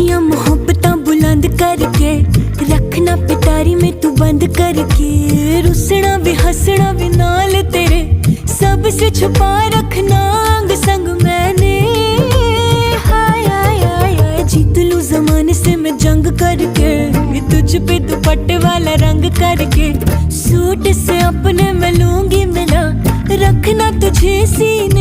अच्छियां मोहब्बतां बुलंद करके रखना पिटारी में तू बंद करके। रुसना भी हंसना भी नाल तेरे सबसे छुपा रखना अंग संग मैंने। हाय हाय हाय हाय जीत लूं जमाने से मैं जंग करके, तुझ पे दुपट्टे वाला रंग करके। सूट से अपने मैं लूंगी मिला, रखना तुझे सीने